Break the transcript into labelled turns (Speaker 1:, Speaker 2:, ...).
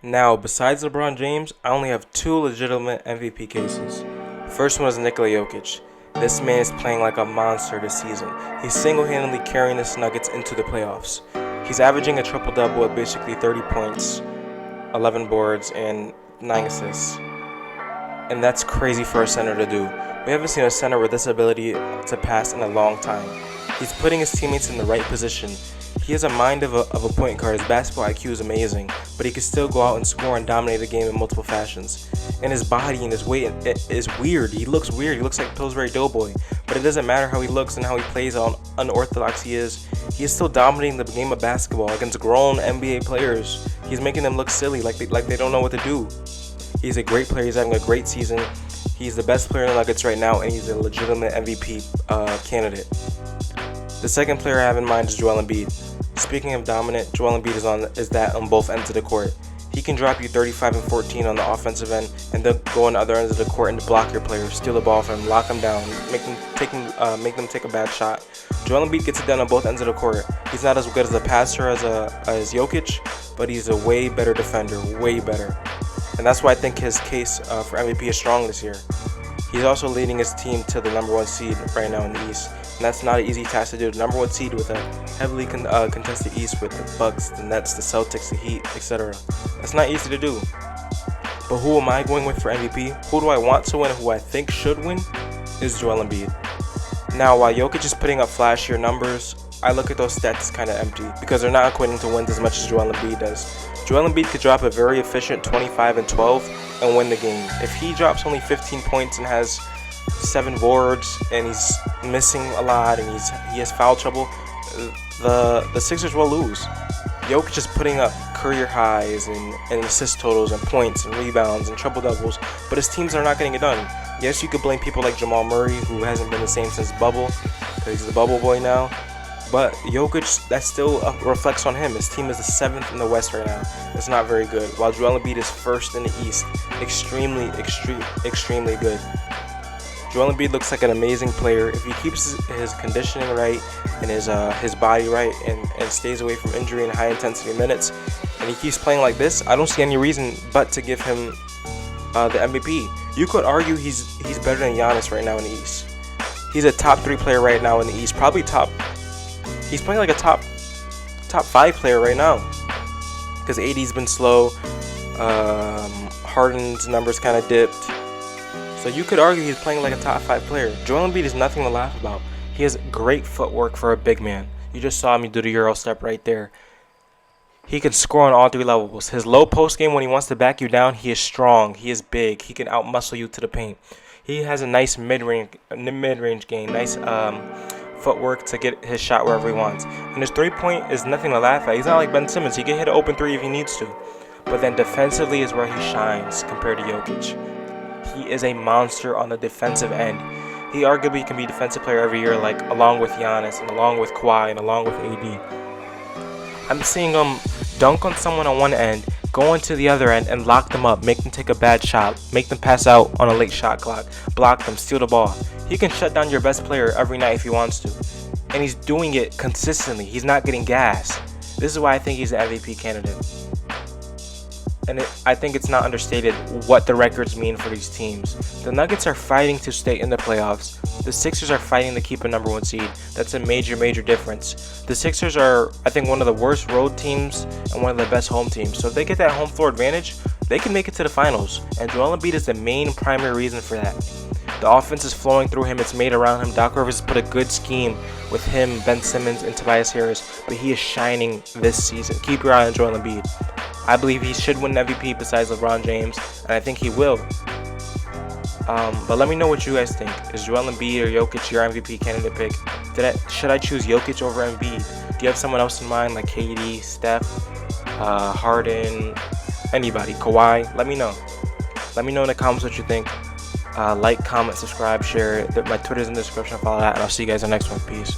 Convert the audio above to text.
Speaker 1: Now, besides LeBron James, I only have two legitimate MVP cases. First one is Nikola Jokic. This man is playing like a monster this season. He's single-handedly carrying the Nuggets into the playoffs. He's averaging a triple-double with basically 30 points, 11 boards, and 9 assists. And that's crazy for a center to do. We haven't seen a center with this ability to pass in a long time. He's putting his teammates in the right position. He has a mind of a point guard. His basketball IQ is amazing, but he can still go out and score and dominate the game in multiple fashions. And his body and his weight is weird. He looks weird. He looks like Pillsbury Doughboy. But it doesn't matter how he looks and how he plays, how unorthodox he is still dominating the game of basketball against grown NBA players. He's making them look silly, like they don't know what to do. He's a great player. He's having a great season. He's the best player in the Nuggets right now, and he's a legitimate MVP candidate. The second player I have in mind is Joel Embiid. Speaking of dominant, Joel Embiid is that on both ends of the court. He can drop you 35 and 14 on the offensive end, and then go on the other ends of the court and block your players, steal the ball from him, lock them down, make them take a bad shot. Joel Embiid gets it done on both ends of the court. He's not as good as a passer as Jokic, but he's a way better defender, way better. And that's why I think his case for MVP is strong this year. He's also leading his team to the number one seed right now in the East. And that's not an easy task to do. The number one seed with a heavily contested East with the Bucks, the Nets, the Celtics, the Heat, etc. That's not easy to do. But who am I going with for MVP? Who do I want to win and who I think should win? Is Joel Embiid. Now, while Jokic is putting up flashier numbers, I look at those stats kind of empty because they're not equating to wins as much as Joel Embiid does. Joel Embiid could drop a very efficient 25 and 12 and win the game. If he drops only 15 points and has 7 boards and he's missing a lot and he has foul trouble, the Sixers will lose. Jokic is putting up career highs and assist totals and points and rebounds and triple doubles, but his teams are not getting it done. Yes, you could blame people like Jamal Murray, who hasn't been the same since bubble, because he's the bubble boy now. But Jokic, that still reflects on him. His team is the 7th in the West right now. It's not very good. While Joel Embiid is 1st in the East. Extremely good. Joel Embiid looks like an amazing player. If he keeps his conditioning right and his body right and stays away from injury and high intensity minutes, and he keeps playing like this, I don't see any reason but to give him the MVP. You could argue he's better than Giannis right now in the East. He's a top 3 player right now in the East. Probably he's playing like a top 5 player right now. Because AD's been slow. Harden's numbers kind of dipped. So you could argue he's playing like a top 5 player. Joel Embiid is nothing to laugh about. He has great footwork for a big man. You just saw me do the Euro step right there. He can score on all 3 levels. His low post game, when he wants to back you down, he is strong. He is big. He can outmuscle you to the paint. He has a nice mid-range game. Nice footwork to get his shot wherever he wants. And his 3-point is nothing to laugh at. He's not like Ben Simmons. He can hit an open 3 if he needs to. But then defensively is where he shines compared to Jokic. He is a monster on the defensive end. He arguably can be defensive player every year, like along with Giannis and along with Kawhi and along with AD. I'm seeing him dunk on someone on one end, go into the other end and lock them up, make them take a bad shot, make them pass out on a late shot clock, block them, steal the ball. He can shut down your best player every night if he wants to. And he's doing it consistently. He's not getting gas. This is why I think he's an MVP candidate. And I think it's not understated what the records mean for these teams. The Nuggets are fighting to stay in the playoffs. The Sixers are fighting to keep a number 1 seed. That's a major difference. The Sixers are, I think, one of the worst road teams and one of the best home teams. So if they get that home floor advantage, they can make it to the finals. And Joel Embiid is the main primary reason for that. The offense is flowing through him. It's made around him. Doc Rivers put a good scheme with him, Ben Simmons, and Tobias Harris. But he is shining this season. Keep your eye on Joel Embiid. I believe he should win MVP besides LeBron James, and I think he will. But let me know what you guys think. Is Joel Embiid or Jokic your MVP candidate pick? Should I choose Jokic over Embiid? Do you have someone else in mind, like KD, Steph, Harden, anybody, Kawhi? Let me know. Let me know in the comments what you think. Like, comment, subscribe, share. My Twitter's in the description. Follow that, and I'll see you guys in the next one. Peace.